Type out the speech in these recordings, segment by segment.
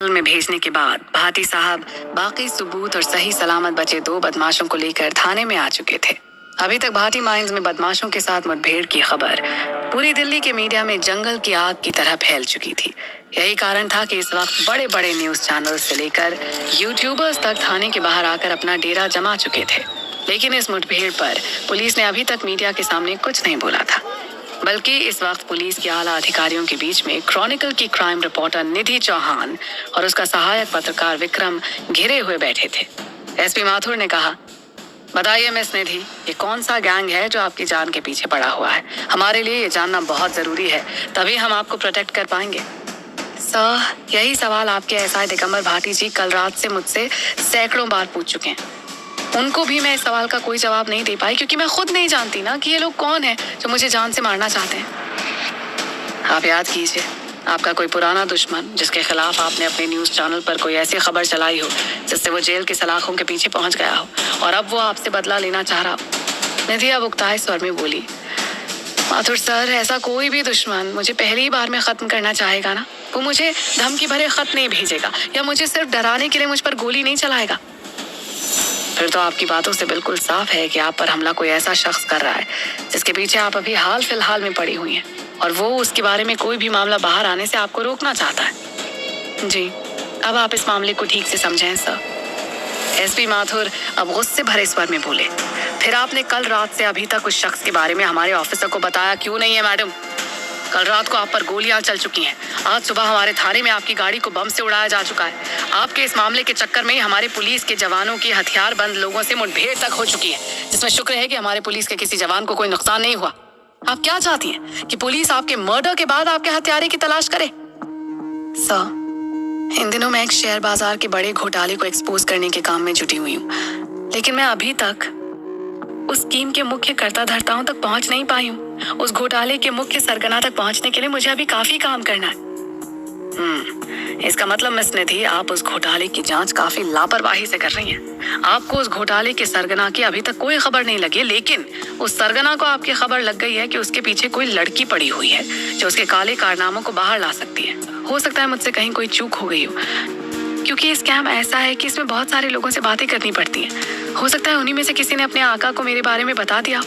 में भेजने के बाद भाटी साहब बाकी सबूत और सही सलामत बचे 2 बदमाशों को लेकर थाने में आ चुके थे। अभी तक भाटी माइंस में बदमाशों के साथ मुठभेड़ की खबर पूरी दिल्ली के मीडिया में जंगल की आग की तरह फैल चुकी थी। यही कारण था कि इस वक्त बड़े बड़े न्यूज चैनल से लेकर यूट्यूबर्स तक थाने के बाहर आकर अपना डेरा जमा चुके थे। लेकिन इस मुठभेड़ पर पुलिस ने अभी तक मीडिया के सामने कुछ नहीं बोला था, बल्कि इस वक्त पुलिस के आला अधिकारियों के बीच में क्रॉनिकल की क्राइम रिपोर्टर निधि चौहान और उसका सहायक पत्रकार विक्रम घिरे हुए बैठे थे। एसपी माथुर ने कहा, बताइए मिस निधि, ये कौन सा गैंग है जो आपकी जान के पीछे पड़ा हुआ है? हमारे लिए ये जानना बहुत जरूरी है, तभी हम आपको प्रोटेक्ट कर पाएंगे। सर, यही सवाल आपके एसआई दिगंबर भाटी जी कल रात से मुझसे सैकड़ों बार पूछ चुके हैं। उनको भी मैं इस सवाल का कोई जवाब नहीं दे पाई, क्योंकि मैं खुद नहीं जानती ना कि ये लोग कौन हैं जो मुझे जान से मारना चाहते हैं। आप याद कीजिए, आपका कोई पुराना दुश्मन जिसके खिलाफ आपने अपने न्यूज चैनल पर कोई ऐसी खबर चलाई हो जिससे वो जेल की सलाखों के पीछे पहुंच गया हो और अब वो आपसे बदला लेना चाह रहा हो। निधि अब उकताए स्वर में बोली, माथुर सर, ऐसा कोई भी दुश्मन मुझे पहली बार में खत्म करना चाहेगा ना, वो मुझे धमकी भरे खत नहीं भेजेगा या मुझे सिर्फ डराने के लिए मुझ पर गोली नहीं चलाएगा। फिर तो आपकी बातों से बिल्कुल साफ है कि आप पर हमला कोई ऐसा शख्स कर रहा है जिसके पीछे आप अभी हाल फिलहाल में पड़ी हुई हैं और वो उसके बारे में कोई भी मामला बाहर आने से आपको रोकना चाहता है। जी, अब आप इस मामले को ठीक से समझें सर। एसपी माथुर अब गुस्से भरे स्वर में बोले, फिर आपने कल रात से अभी तक उस शख्स के बारे में हमारे ऑफिसर को बताया क्यों नहीं है मैडम? कल रात को आप पर गोलियां चल चुकी हैं। आज सुबह हमारे थाने में आपकी गाड़ी को बम से उड़ाया जा चुका है। आपके इस मामले के चक्कर में हमारे पुलिस के जवानों की हथियारबंद लोगों से मुठभेड़ तक हो चुकी है, जिसमें शुक्र है कि हमारे पुलिस के किसी जवान को कोई नुकसान नहीं हुआ। आप क्या चाहती हैं कि पुलिस आपके मर्डर के बाद आपके हत्यारे की तलाश करे? सर, इन दिनों मैं एक शेयर बाजार के बड़े घोटाले को एक्सपोज करने के काम में जुटी हुई हूँ, लेकिन मैं अभी तक उस स्कीम के मुख्य कर्ता धर्ताओं तक पहुंच नहीं पाई हूँ। उस घोटाले के मुख्य सरगना तक पहुंचने के लिए मुझे अभी काफी काम करना है। इसका मतलब मिस निधि, आप उस घोटाले की जांच काफी लापरवाही से कर रही हैं। आपको उस घोटाले के सरगना की अभी तक कोई खबर नहीं लगी, लेकिन उस सरगना को आपकी खबर लग गई है कि उसके पीछे कोई लड़की पड़ी हुई है जो उसके काले कारनामों को बाहर ला सकती है। हो सकता है मुझसे कहीं कोई चूक हो गई हो, क्योंकि इस स्कैम ऐसा है कि इसमें बहुत सारे लोगों से बातें करनी पड़ती हैं। हो सकता है उन्हीं में से किसी ने अपने आका को मेरे बारे में बता दिया।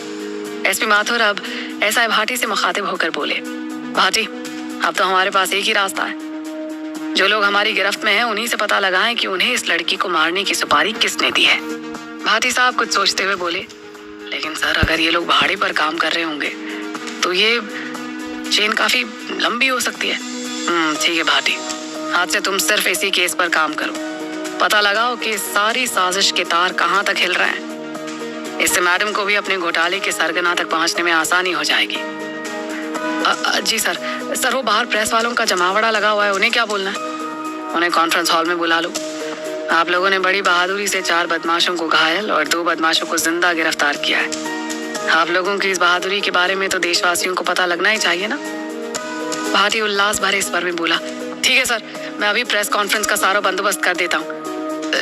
एसपी माथुर अब एसआई भाटी से मुखातिब होकर बोले, भाटी, अब तो हमारे पास एक ही रास्ता है। जो लोग हमारी गिरफ्त में हैं उन्हीं से पता लगाएं कि उन्हें इस लड़की को मारने की सुपारी किसने दी है। भाटी साहब कुछ सोचते हुए बोले, लेकिन सर, अगर ये लोग भाड़े पर काम कर रहे होंगे तो ये चेन काफी लंबी हो सकती है। ठीक है भाटी, आज से तुम सिर्फ इसी केस पर काम करो। पता लगाओ कि सारी साजिश के तार कहाँ तक हिल रहे हैं। इससे मैडम को भी अपने घोटाले के सरगना तक पहुंचने में आसानी हो जाएगी। जी सर। सर, वो बाहर प्रेस वालों का जमावड़ा लगा हुआ है, उन्हें क्या बोलना है? उन्हें कॉन्फ्रेंस हॉल में बुला लो। आप लोगों ने बड़ी बहादुरी से 4 बदमाशों को घायल और 2 बदमाशों को जिंदा गिरफ्तार किया है। आप लोगों की इस बहादुरी के बारे में तो देशवासियों को पता लगना ही चाहिए ना। भाटी उल्लास भरे स्वर में बोला, ठीक है सर, मैं अभी प्रेस कॉन्फ्रेंस का सारा बंदोबस्त कर देता हूँ।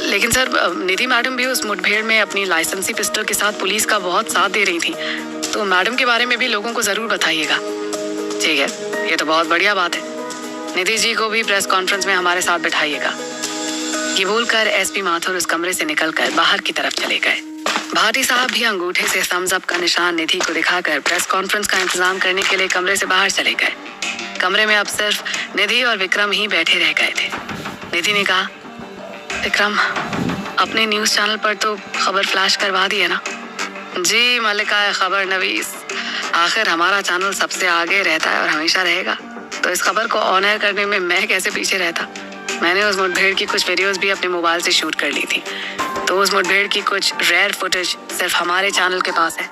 लेकिन सर, निधि मैडम भी उस मुठभेड़ में अपनी लाइसेंसी पिस्टल के साथ पुलिस का बहुत साथ दे रही थी, तो मैडम के बारे में भी लोगों को जरूर बताइएगा। ठीक है, ये तो बहुत बढ़िया बात है। निधि जी को भी प्रेस कॉन्फ्रेंस में हमारे साथ बिठाइएगा। ये बोलकर एसपी माथुर उस कमरे से निकलकर बाहर की तरफ चले गए। भाटी साहब भी अंगूठे से थम्स अप का निशान निधि को दिखाकर प्रेस कॉन्फ्रेंस का इंतजाम करने के लिए कमरे से बाहर चले गए। कमरे में अब सिर्फ निधि और विक्रम ही बैठे रह गए थे। निधि ने कहा, विक्रम, अपने न्यूज चैनल पर तो खबर फ्लैश करवा दी है ना? जी मलिका खबर नवीस, आखिर हमारा चैनल सबसे आगे रहता है और हमेशा रहेगा, तो इस खबर को ऑन एयर करने में मैं कैसे पीछे रहता। मैंने उस मुठभेड़ की कुछ वीडियोस भी अपने मोबाइल से शूट कर ली थी, तो उस मुठभेड़ की कुछ रेयर फुटेज सिर्फ हमारे चैनल के पास है।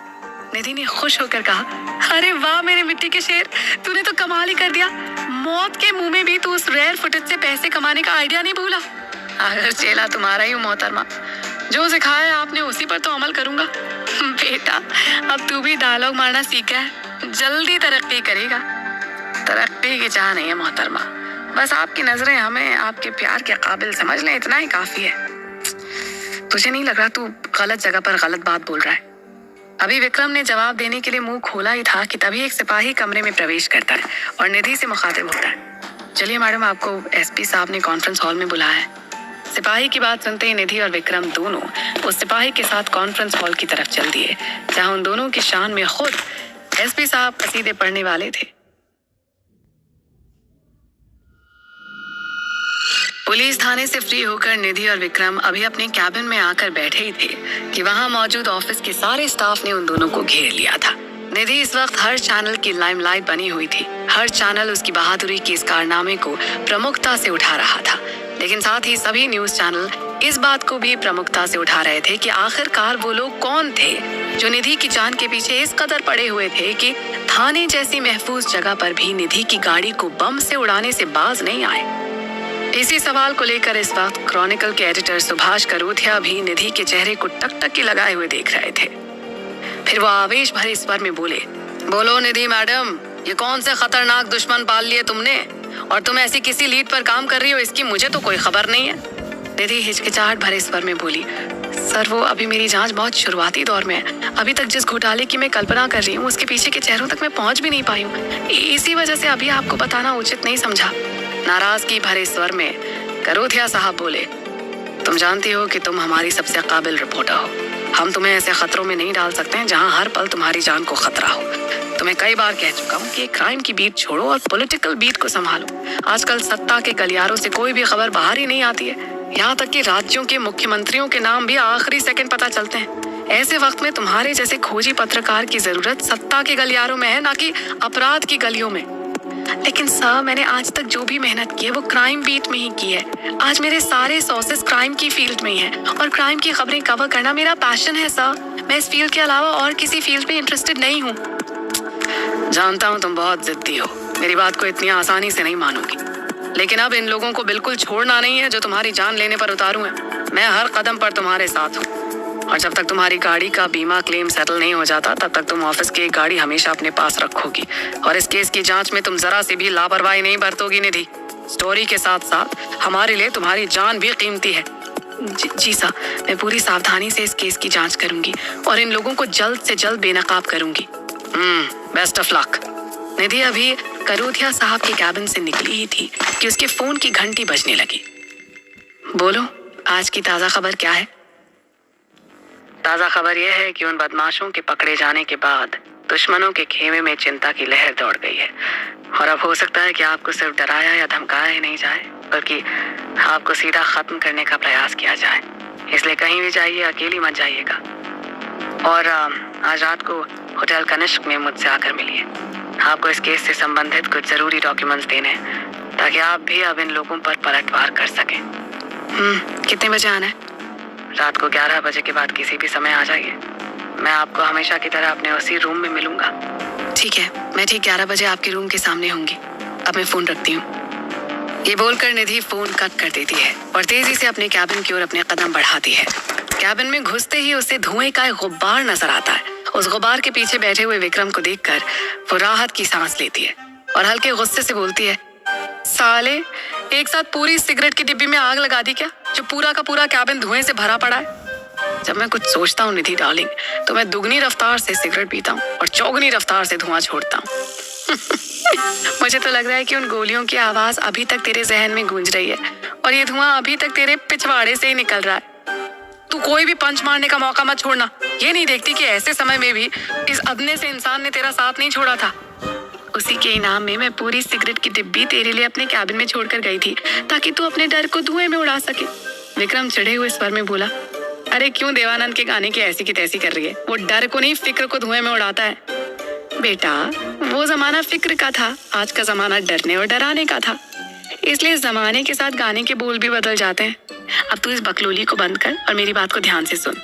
निधि ने खुश होकर कहा, अरे वाह मेरे मिट्टी के शेर, तूने तो कमाल ही कर दिया। मौत के मुंह में भी तू उस रेयर फुटेज से पैसे कमाने का आइडिया नहीं भूला। अगर चेला तुम्हारा ही मोहतरमा, जो सिखाया आपने उसी पर तो अमल करूंगा। बेटा, अब तू भी डायलॉग मारना सीखा है, जल्दी तरक्की करेगा। तरक्की की चाह नहीं है मोहतरमा, बस आपकी नजरें हमें आपके प्यार के काबिल समझ लें, इतना ही काफी है। तुझे नहीं लग रहा तू गलत जगह पर गलत बात बोल रहा है? अभी विक्रम ने जवाब देने के लिए मुंह खोला ही था कि तभी एक सिपाही कमरे में प्रवेश करता है और निधि से मुखातिब होता है, चलिए मैडम, आपको एसपी साहब ने कॉन्फ्रेंस हॉल में बुलाया है। सिपाही की बात सुनते ही निधि और विक्रम दोनों उस सिपाही के साथ कॉन्फ्रेंस हॉल की तरफ चल दिए जहां उन दोनों की शान में खुद एसपी साहब कसीदे पढ़ने वाले थे। पुलिस थाने से फ्री होकर निधि और विक्रम अभी अपने कैबिन में आकर बैठे ही थे कि वहां मौजूद ऑफिस के सारे स्टाफ ने उन दोनों को घेर लिया था। निधि इस वक्त हर चैनल की लाइमलाइट बनी हुई थी। हर चैनल उसकी बहादुरी के इस कारनामे को प्रमुखता से उठा रहा था, लेकिन साथ ही सभी न्यूज चैनल इस बात को भी प्रमुखता से उठा रहे थे कि आखिरकार वो लोग कौन थे जो निधि की जान के पीछे इस कदर पड़े हुए थे कि थाने जैसी महफूज जगह पर भी निधि की गाड़ी को बम से उड़ाने से बाज नहीं आए। इसी सवाल को लेकर इस वक्त क्रॉनिकल के एडिटर सुभाष करोथिया भी निधि के चेहरे को टकटकी लगाए हुए देख रहे थे। फिर वो आवेश भरे स्वर में बोले, बोलो निधि मैडम, ये कौन से खतरनाक दुश्मन पाल लिए तुमने और तुम ऐसी किसी लीड पर काम कर रही हो इसकी मुझे तो कोई खबर नहीं है। निधि हिचकिचाहट भरे स्वर में बोली, सर वो अभी मेरी जांच बहुत शुरुआती दौर में है। अभी तक जिस घोटाले की मैं कल्पना कर रही हूँ उसके पीछे के चेहरों तक मैं पहुंच भी नहीं पाई हूँ। इसी वजह से अभी आपको बताना उचित नहीं समझा। नाराजगी भरे स्वर में करोथिया साहब बोले, तुम जानती हो कि तुम हमारी सबसे काबिल रिपोर्टर हो। हम तुम्हें ऐसे खतरों में नहीं डाल सकते हैं जहां हर पल तुम्हारी जान को खतरा हो। तुम्हें कई बार कह चुका हूं कि क्राइम की बीट छोड़ो और पॉलिटिकल बीट को संभालो। आजकल सत्ता के गलियारों से कोई भी खबर बाहर ही नहीं आती है। यहाँ तक कि राज्यों के मुख्यमंत्रियों के नाम भी आखिरी सेकंड पता चलते हैं। ऐसे वक्त में तुम्हारे जैसे खोजी पत्रकार की जरूरत सत्ता के गलियारों में है, ना कि अपराध की गलियों में। लेकिन सर, मैंने आज तक जो भी मेहनत की है वो क्राइम बीट में ही की है। आज मेरे सारे सोर्सेस क्राइम की फील्ड में ही है और क्राइम की खबरें कवर करना मेरा पैशन है सर। मैं इस फील्ड के अलावा और किसी फील्ड में इंटरेस्टेड नहीं हूँ। जानता हूँ तुम बहुत जिद्दी हो, मेरी बात को इतनी आसानी से नहीं मानोगी, लेकिन अब इन लोगों को बिल्कुल छोड़ना नहीं है जो तुम्हारी जान लेने पर उतारू है। मैं हर कदम पर तुम्हारे साथ हूँ और जब तक तुम्हारी गाड़ी का बीमा क्लेम सेटल नहीं हो जाता तब तक तुम ऑफिस की एक गाड़ी हमेशा अपने पास रखोगी और इस केस की जांच में तुम जरा से भी लापरवाही नहीं बरतोगी निधि। स्टोरी के साथ साथ हमारे लिए तुम्हारी जान भी कीमती है। जी सर, मैं पूरी सावधानी से इस केस की जांच करूंगी और इन लोगों को जल्द से जल्द बेनकाब करूंगी। Best of luck. निधि अभी करोथिया साहब के कैबिन से निकली ही थी कि उसके फोन की घंटी बजने लगी। बोलो, आज की ताजा खबर क्या है? ताजा खबर यह है कि उन बदमाशों के पकड़े जाने के बाद दुश्मनों के खेमे में चिंता की लहर दौड़ गई है और अब हो सकता है कि आपको सिर्फ डराया या धमकाया ही नहीं जाए बल्कि आपको सीधा खत्म करने का प्रयास किया जाए। इसलिए कहीं भी जाइए अकेली मत जाइएगा और आज रात को होटल कनिष्क में मुझसे आकर मिलिए। आपको इस केस से संबंधित कुछ जरूरी डॉक्यूमेंट्स देने हैं ताकि आप भी अब इन लोगों पर पलटवार कर सकें। कितने बजे आना है? रात को 11 बजे के बाद किसी भी समय आ जाइए। मैं आपको हमेशा की तरह अपने उसी रूम में मिलूंगा। ठीक है, मैं ठीक 11 बजे आपके रूम के सामने होंगी। अब मैं फोन रखती हूँ। ये बोलकर निधि फोन कट कर देती है और तेजी से अपने कैबिन की ओर अपने कदम बढ़ाती है। कैबिन में घुसते ही उसे धुएं का एक गुब्बार नजर आता है। उस गुब्बार के पीछे बैठे हुए विक्रम को देखकर वो राहत की सांस लेती है और हल्के गुस्से से बोलती है, साले, एक साथ पूरी सिगरेट की डिब्बी में आग लगा दी क्या, जो पूरा का पूरा कैबिन धुएं से भरा पड़ा है। जब मैं कुछ सोचता हूँ निधि डार्लिंग, तो मैं दुगनी रफ्तार से सिगरेट पीता हूँ और चौगनी रफ्तार से धुआं छोड़ता हूँ। मुझे तो लग रहा है कि उन गोलियों की आवाज अभी तक तेरे जहन में गूंज रही है और ये धुआं अभी तक तेरे पिछवाड़े से ही निकल रहा है। तू कोई भी पंच मारने का मौका मत छोड़ना। ये नहीं देखती कि ऐसे समय में भी इस अदने से इंसान ने तेरा साथ नहीं छोड़ा था। उसी के इनाम में मैं पूरी सिगरेट की डिब्बी तेरे लिए अपने कैबिन में छोड़कर गई थी ताकि तू अपने डर को धुएं में उड़ा सके। विक्रम चिढ़े हुए स्वर में बोला, अरे क्यों देवानंद के गाने की ऐसी की तैसी कर रही है? वो डर को नहीं, फिक्र को धुएं में उड़ाता है। बेटा, वो जमाना फिक्र का था, आज का जमाना डरने और डराने का था। इसलिए इस जमाने के साथ गाने के बोल भी बदल जाते हैं। अब तू इस बकलोली को बंद कर और मेरी बात को ध्यान से सुन।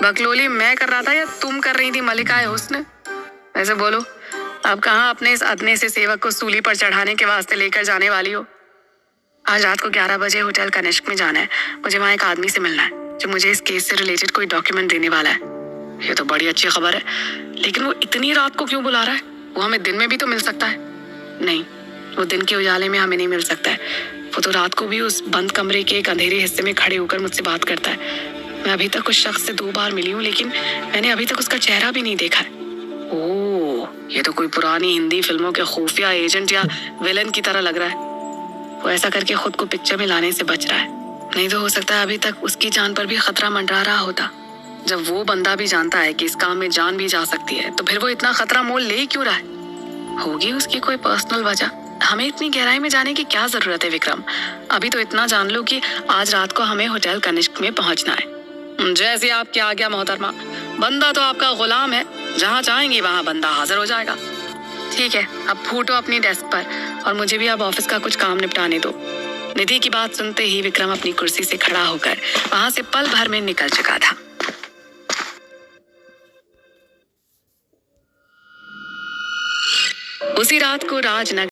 बकलोली मैं कर रहा था या तुम कर रही थी मलिका हुस्न? ऐसे बोलो, अब कहाँ अपने इस अदने से सेवक को सूली पर चढ़ाने के वास्ते लेकर जाने वाली हो? आज रात को 11 बजे होटल कनिष्क में जाना है। मुझे वहाँ एक आदमी से मिलना है जो मुझे इस केस से रिलेटेड कोई डॉक्यूमेंट देने वाला है। ये तो बड़ी अच्छी खबर है, लेकिन वो इतनी रात को क्यों बुला रहा है? वो हमें दिन में भी तो मिल सकता है। नहीं, वो दिन के उजाले में हमें नहीं मिल सकता है। वो तो रात को भी उस बंद कमरे के एक अंधेरे हिस्से में खड़े होकर मुझसे बात करता है। मैं अभी तक उस शख्स से 2 बार मिली हूँ, लेकिन मैंने अभी तक उसका चेहरा भी नहीं देखा है। ओह, ये तो कोई पुरानी हिंदी फिल्मों के खुफिया एजेंट या विलन की तरह लग रहा है। वो ऐसा करके खुद को पिक्चर में लाने से बच रहा है। नहीं तो हो सकता है अभी तक उसकी जान पर भी खतरा मंडरा रहा होता। जब वो बंदा भी जानता है कि इस काम में जान भी जा सकती है, तो फिर वो इतना खतरा मोल ले ही क्यों रहा है? होगी उसकी कोई पर्सनल वजह। हमें इतनी गहराई में जाने की क्या जरूरत है विक्रम? अभी तो इतना जान लो कि आज रात को हमें होटल कनिष्क में पहुंचना है। जैसे आपकी आज्ञा मोहतरमा। बंदा तो आपका गुलाम है, जहाँ चाहेंगी वहाँ बंदा हाजिर हो जाएगा। ठीक है, अब फूटो अपनी डेस्क पर और मुझे भी अब ऑफिस का कुछ काम निपटाने दो। निधि की बात सुनते ही विक्रम अपनी कुर्सी से खड़ा होकर वहां से पल भर में निकल चुका था। उसी रात को राजनगर